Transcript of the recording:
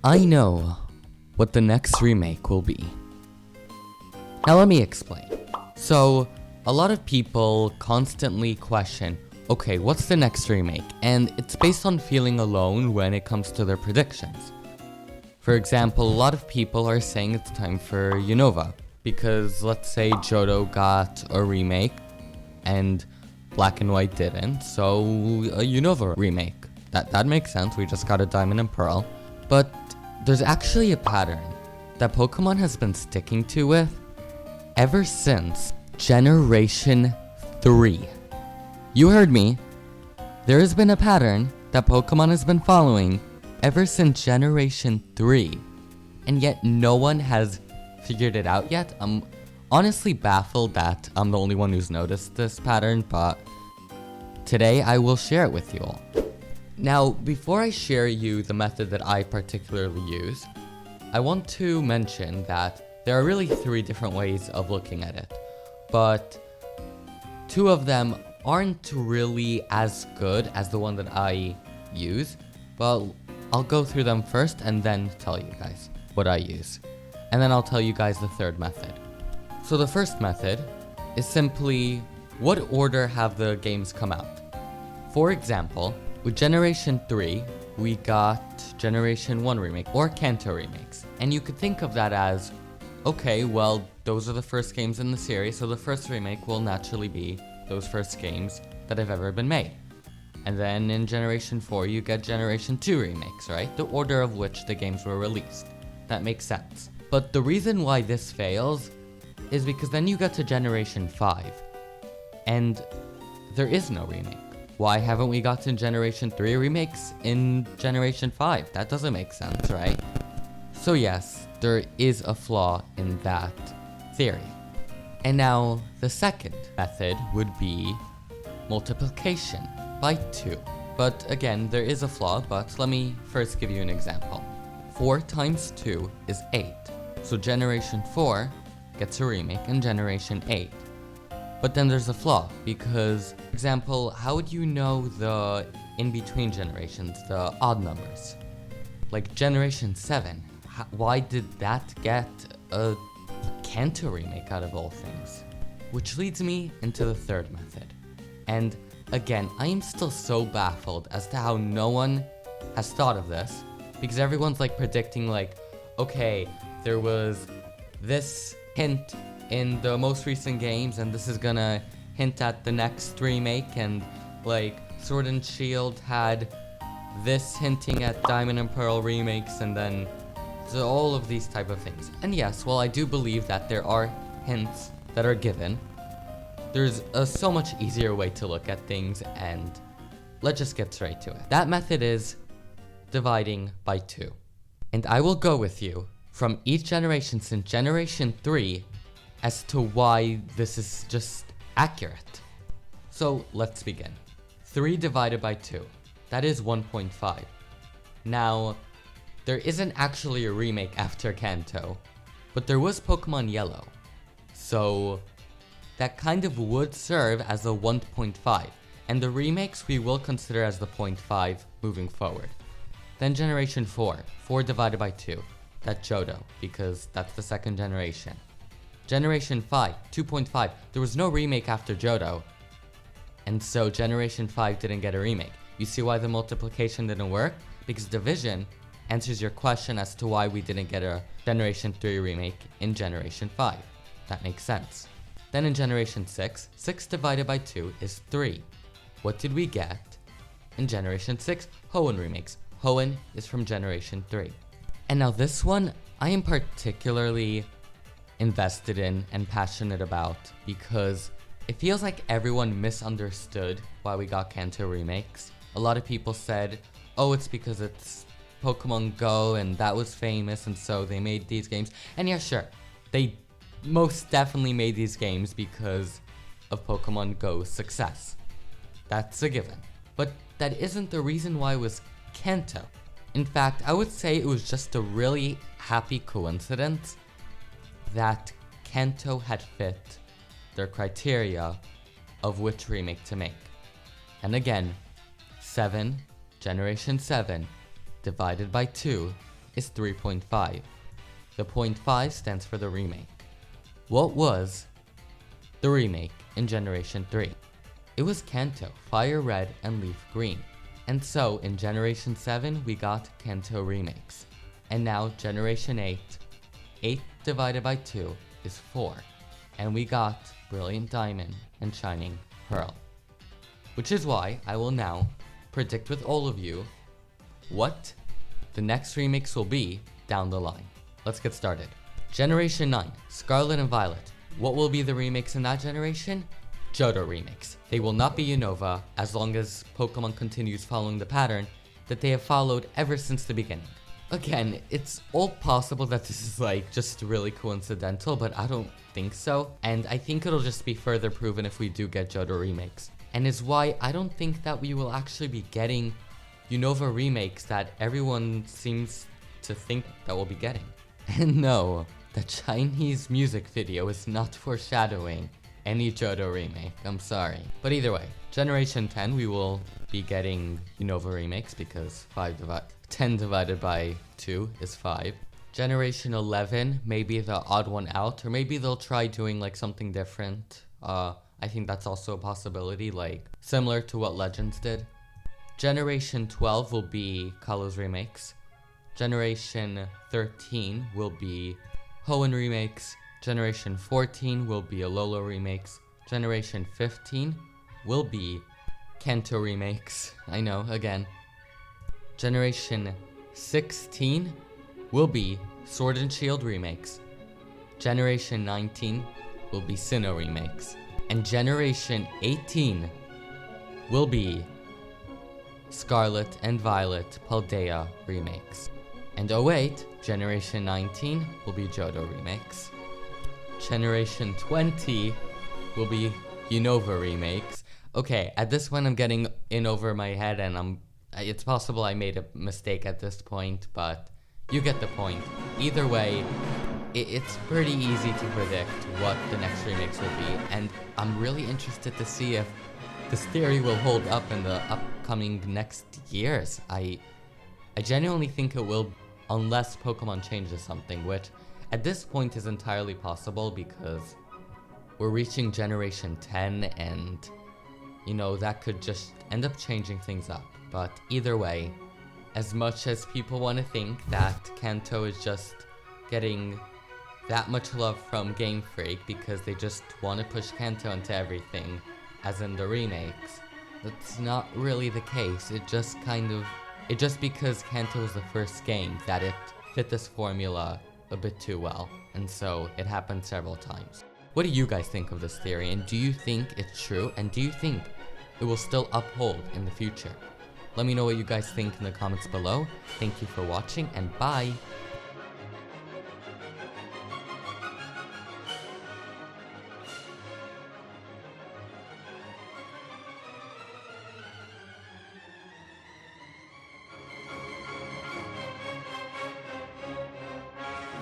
I know what the next remake will be. Now let me explain. So, a lot of people constantly question, okay, what's the next remake? And it's based on feeling alone when it comes to their predictions. For example, a lot of people are saying it's time for Unova, because let's say Johto got a remake and Black and White didn't, so a Unova remake. That makes sense, we just got a Diamond and Pearl. But there's actually a pattern that Pokemon has been sticking to with ever since Generation 3. You heard me. There has been a pattern that Pokemon has been following ever since Generation 3. And yet no one has figured it out yet. I'm honestly baffled that I'm the only one who's noticed this pattern, but today I will share it with you all. Now, before I share you the method that I particularly use, I want to mention that there are really 3 different ways of looking at it, but 2 of them aren't really as good as the one that I use, but I'll go through them first and then tell you guys what I use. And then I'll tell you guys the 3rd method. So the first method is simply, what order have the games come out? For example, with Generation 3, we got Generation 1 remake, or Kanto remakes. And you could think of that as, okay, well, those are the first games in the series, so the first remake will naturally be those first games that have ever been made. And then in Generation 4, you get Generation 2 remakes, right? The order of which the games were released. That makes sense. But the reason why this fails is because then you get to Generation 5, and there is no remake. Why haven't we gotten Generation 3 remakes in Generation 5? That doesn't make sense, right? So yes, there is a flaw in that theory. And now, the second method would be multiplication by 2. But again, there is a flaw, but let me first give you an example. 4 times 2 is 8. So Generation 4 gets a remake in Generation 8. But then there's a flaw, because, for example, how would you know the in-between generations, the odd numbers? Like Generation 7, why did that get a Kanto remake out of all things? Which leads me into the 3rd method. And again, I am still so baffled as to how no one has thought of this, because everyone's like predicting like, okay, there was this hint in the most recent games, and this is gonna hint at the next remake, and like Sword and Shield had this hinting at Diamond and Pearl remakes, and then so all of these type of things. And yes, while I do believe that there are hints that are given, there's a so much easier way to look at things, and let's just get straight to it. That method is dividing by 2. And I will go with you from each generation since Generation 3 as to why this is just accurate. So let's begin. 3 divided by 2, that is 1.5. Now, there isn't actually a remake after Kanto, but there was Pokemon Yellow. So that kind of would serve as a 1.5, and the remakes we will consider as the 0.5 moving forward. Then Generation 4, 4 divided by 2, that's Johto, because that's the 2nd generation. Generation 5, 2.5, there was no remake after Johto, and so Generation 5 didn't get a remake. You see why the multiplication didn't work? Because division answers your question as to why we didn't get a Generation 3 remake in Generation 5. That makes sense. Then in Generation 6, 6 divided by 2 is 3. What did we get in Generation 6? Hoenn remakes. Hoenn is from Generation 3. And now this one, I am particularly invested in and passionate about, because it feels like everyone misunderstood why we got Kanto remakes. A lot of people said, oh, it's because it's Pokemon Go and that was famous and so they made these games. And yeah, sure, they most definitely made these games because of Pokemon Go's success. That's a given. But that isn't the reason why it was Kanto. In fact, I would say it was just a really happy coincidence that Kanto had fit their criteria of which remake to make. And again, 7, Generation 7, divided by 2 is 3.5. The 0.5 stands for the remake. What was the remake in Generation 3? It was Kanto, Fire Red and Leaf Green. And so in Generation 7 we got Kanto remakes. And now Generation 8, 8 divided by 2 is 4. And we got Brilliant Diamond and Shining Pearl. Which is why I will now predict with all of you what the next remakes will be down the line. Let's get started. Generation 9, Scarlet and Violet. What will be the remakes in that generation? Johto remakes. They will not be Unova as long as Pokemon continues following the pattern that they have followed ever since the beginning. Again, it's all possible that this is like just really coincidental, but I don't think so. And I think it'll just be further proven if we do get Johto remakes. And is why I don't think that we will actually be getting Unova remakes that everyone seems to think that we'll be getting. And no, the Chinese music video is not foreshadowing any Johto remake, I'm sorry. But either way, Generation 10 we will be getting Unova remakes because 10 divided by 2 is 5. Generation 11, maybe the odd one out, or maybe they'll try doing like something different. I think that's also a possibility, like similar to what Legends did. Generation 12 will be Kalos remakes. Generation 13 will be Hoenn remakes. Generation 14 will be Alola remakes. Generation 15 will be Kanto remakes. I know, again. Generation 16 will be Sword and Shield remakes. Generation 19 will be Sinnoh remakes. And Generation 18 will be Scarlet and Violet Paldea remakes. And oh wait, Generation 19 will be Johto remakes. Generation 20 will be Unova remakes. Okay, at this point I'm getting in over my head and it's possible I made a mistake at this point, but you get the point. Either way, it's pretty easy to predict what the next remakes will be, and I'm really interested to see if this theory will hold up in the upcoming next years. I genuinely think it will, unless Pokemon changes something, which at this point is entirely possible because we're reaching Generation 10 and, you know, that could just end up changing things up. But either way, as much as people want to think that Kanto is just getting that much love from Game Freak because they just want to push Kanto into everything, as in the remakes, that's not really the case. It just because Kanto was the first game that it fit this formula a bit too well, and so it happened several times. What do you guys think of this theory, and do you think it's true, and do you think it will still uphold in the future? Let me know what you guys think in the comments below. Thank you for watching, and bye!